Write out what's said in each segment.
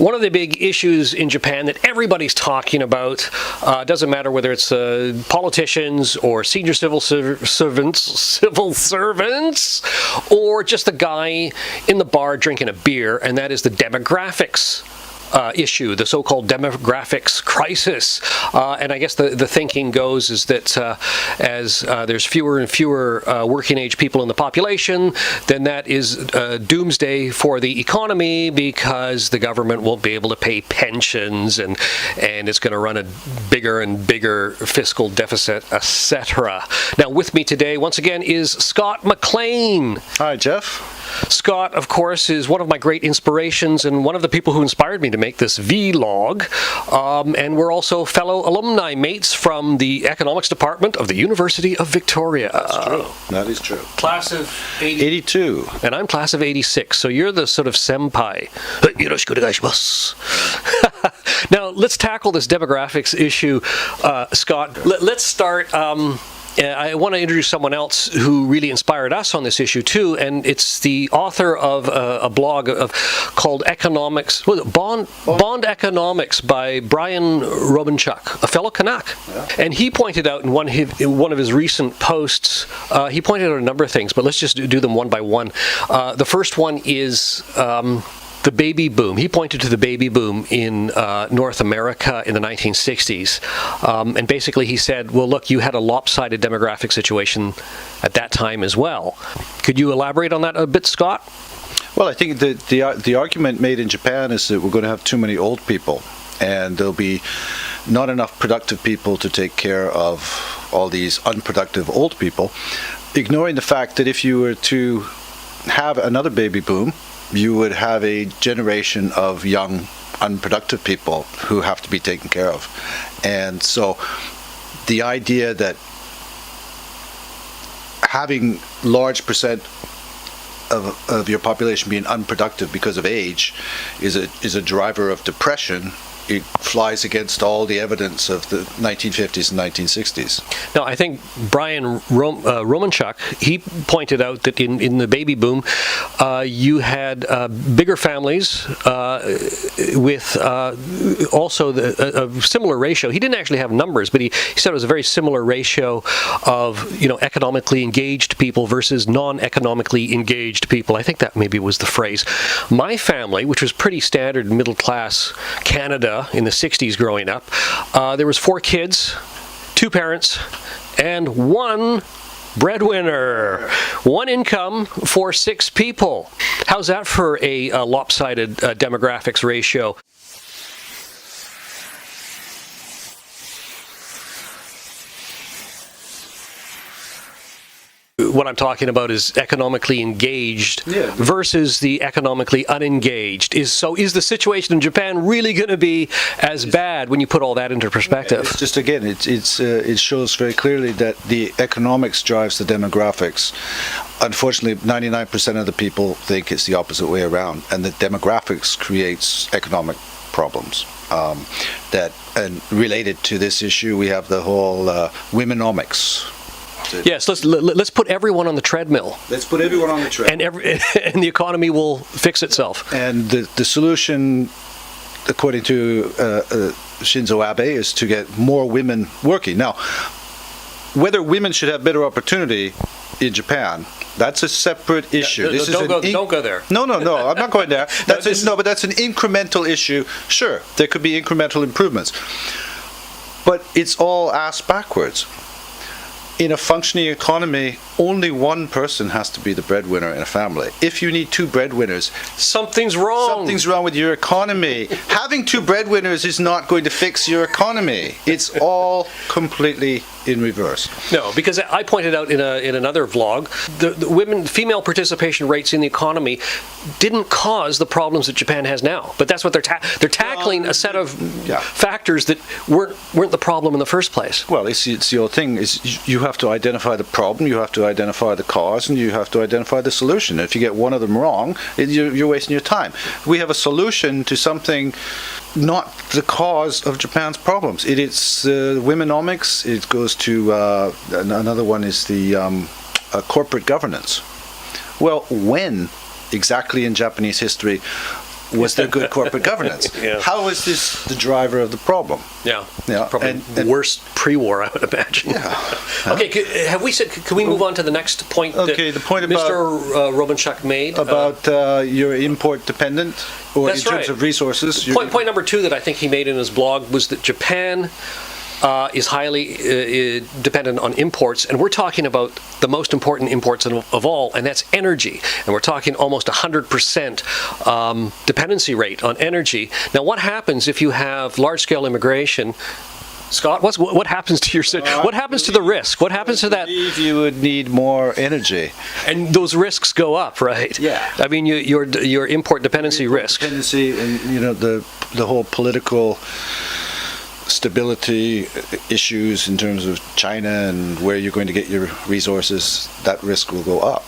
One of the big issues in Japan that everybody's talking about, doesn't matter whether it's politicians or senior civil servants, or just the guy in the bar drinking a beer, and that is the demographics issue, the so-called demographics crisis. And I guess the thinking goes is that as there's fewer and fewer working age people in the population, then that is doomsday for the economy, because the government won't be able to pay pensions, and it's going to run a bigger and bigger fiscal deficit, etc. Now with me today once again is Scott McLean. Hi, Jeff. Scott, of course, is one of my great inspirations and one of the people who inspired me to make this vlog. And we're also fellow alumni mates from the economics department of the University of Victoria. That's true. That is true. Class of 82. And I'm class of 86, so you're the sort of senpai. Yoroshiku onegaishimasu. Now, let's tackle this demographics issue, Scott. Let's start... I want to introduce someone else who really inspired us on this issue too, and it's the author of a blog called Economics, Bond Economics by Brian Romanchuk, a fellow Canuck. Yeah. And he pointed out in one of his recent posts, he pointed out a number of things, but let's just do them one by one. The first one is... the baby boom. He pointed to the baby boom in North America in the 1960s. And basically he said, well, look, you had a lopsided demographic situation at that time as well. Could you elaborate on that a bit, Scott? Well, I think the argument made in Japan is that we're going to have too many old people, and there'll be not enough productive people to take care of all these unproductive old people, ignoring the fact that if you were to have another baby boom, you would have a generation of young, unproductive people who have to be taken care of. And so the idea that having large percent of your population being unproductive because of age is a driver of depression. It flies against all the evidence of the 1950s and 1960s. Now, I think Brian Romanchuk, he pointed out that in the baby boom, you had bigger families with also a similar ratio. He didn't actually have numbers, but he said it was a very similar ratio of economically engaged people versus non-economically engaged people. I think that maybe was the phrase. My family, which was pretty standard middle class Canada in the 60s growing up, there was 4 kids, 2 parents, and 1 breadwinner. 1 income for 6 people. How's that for a lopsided demographics ratio? What I'm talking about is economically engaged versus the economically unengaged. Is the situation in Japan really going to be as bad when you put all that into perspective? It's just, again, it shows very clearly that the economics drives the demographics. Unfortunately, 99% of the people think it's the opposite way around, and that demographics creates economic problems. And related to this issue, we have the whole womenomics. Yes, let's put everyone on the treadmill. Let's put everyone on the treadmill. And the economy will fix itself. And the solution, according to Shinzo Abe, is to get more women working. Now, whether women should have better opportunity in Japan, that's a separate issue. Don't go there. No, I'm not going there. But that's an incremental issue. Sure, there could be incremental improvements. But it's all ass backwards. In a functioning economy, only one person has to be the breadwinner in a family. If you need 2 breadwinners, something's wrong. Something's wrong with your economy. Having 2 breadwinners is not going to fix your economy. It's all completely in reverse. No, because I pointed out in another vlog, the female participation rates in the economy didn't cause the problems that Japan has now. But that's what they're tackling a set of factors that weren't the problem in the first place. Well, it's the old thing is you have to identify the problem, you have to identify the cause, and you have to identify the solution. If you get one of them wrong, you're wasting your time. We have a solution to something, not the cause of Japan's problems. It's womenomics. It goes to another one is the corporate governance. Well, when exactly in Japanese history Was there good corporate governance? Yeah. How is this the driver of the problem? Yeah. Yeah, Probably and- worse pre-war, I would imagine. Yeah. Okay, have we said? Can we move on to the next point? Okay, that the point about- Mr. Romanchuk made About you're import dependent, or That's in terms right. of resources. you're- Point number 2 that I think he made in his blog was that Japan is highly dependent on imports, and we're talking about the most important imports of all, and that's energy. And we're talking almost 100% dependency rate on energy. Now, what happens if you have large-scale immigration? Scott, what happens to your what happens to the risk? What happens to that? I believe you would need more energy. And those risks go up, right? Yeah. I mean, your import dependency risk. Dependency, and the whole political stability issues in terms of China and where you're going to get your resources, that risk will go up.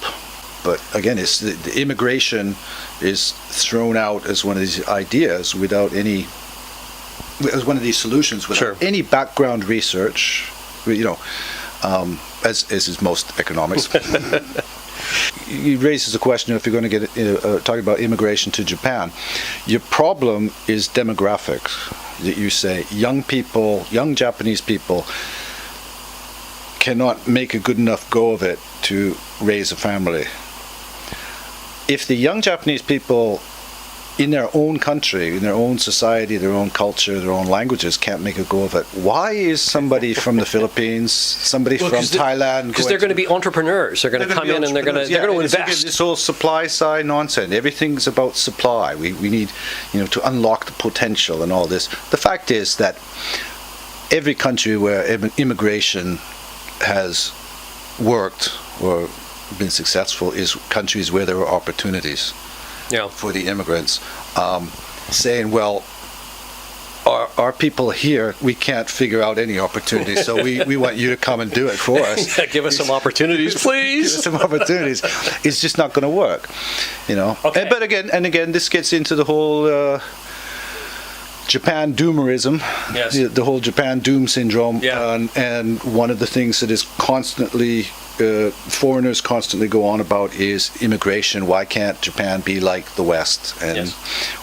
But again, it's the immigration is thrown out as one of these ideas without any, as one of these solutions without any background research, as is most economics. He raises the question, if you're going to get talking about immigration to Japan, your problem is demographics. That you say young Japanese people cannot make a good enough go of it to raise a family. If the young Japanese people in their own country, in their own society, their own culture, their own languages can't make a go of it, why is somebody from the Philippines, somebody from Thailand, because they're going to be entrepreneurs. They're going to come in and they're going to invest. Again, this whole supply side nonsense. Everything's about supply. We need, to unlock the potential and all this. The fact is that every country where immigration has worked or been successful is countries where there are opportunities. Yeah. For the immigrants, saying, well, our people here, we can't figure out any opportunities, so we want you to come and do it for us. Yeah, give us some opportunities, please. Give us some opportunities. It's just not going to work, Okay. But again, this gets into the whole Japan doomerism, Yes. the whole Japan doom syndrome, Yeah. and one of the things that is constantly foreigners constantly go on about is immigration. Why can't Japan be like the West? And Yes.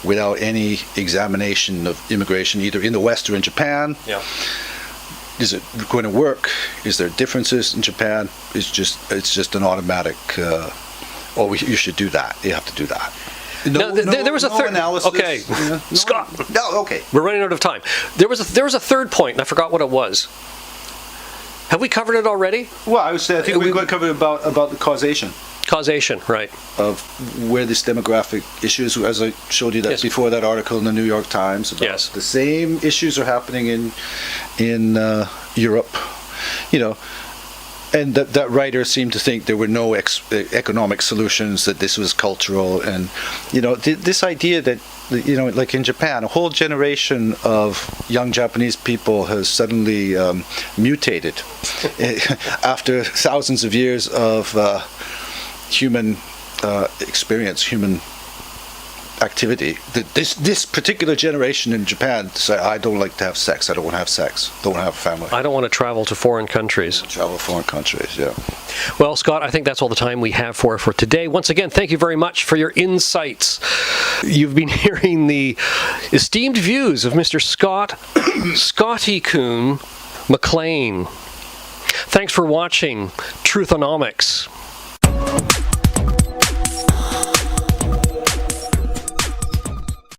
without any examination of immigration, either in the West or in Japan, Yeah. is it going to work? Is there differences in Japan? It's just an automatic. You should do that. You have to do that. Now, there was a third analysis. Okay, Scott. No, okay. We're running out of time. There was a third point, and I forgot what it was. Have we covered it already? Well, I think we're going to cover about the causation Causation, right? of where this demographic issues, as I showed you that Yes. before that article in the New York Times about Yes. the same issues are happening in Europe, and that writer seemed to think there were no economic solutions, that this was cultural, and this idea that like in Japan, a whole generation of young Japanese people has suddenly mutated after thousands of years of human experience, human activity. This particular generation in Japan say, I don't like to have sex, I don't want to have sex, don't want to have a family. I don't want to travel to foreign countries. Travel to foreign countries, yeah. Well, Scott, I think that's all the time we have for today. Once again, thank you very much for your insights. You've been hearing the esteemed views of Mr. Scottykun McLean. Thanks for watching Truthanomics.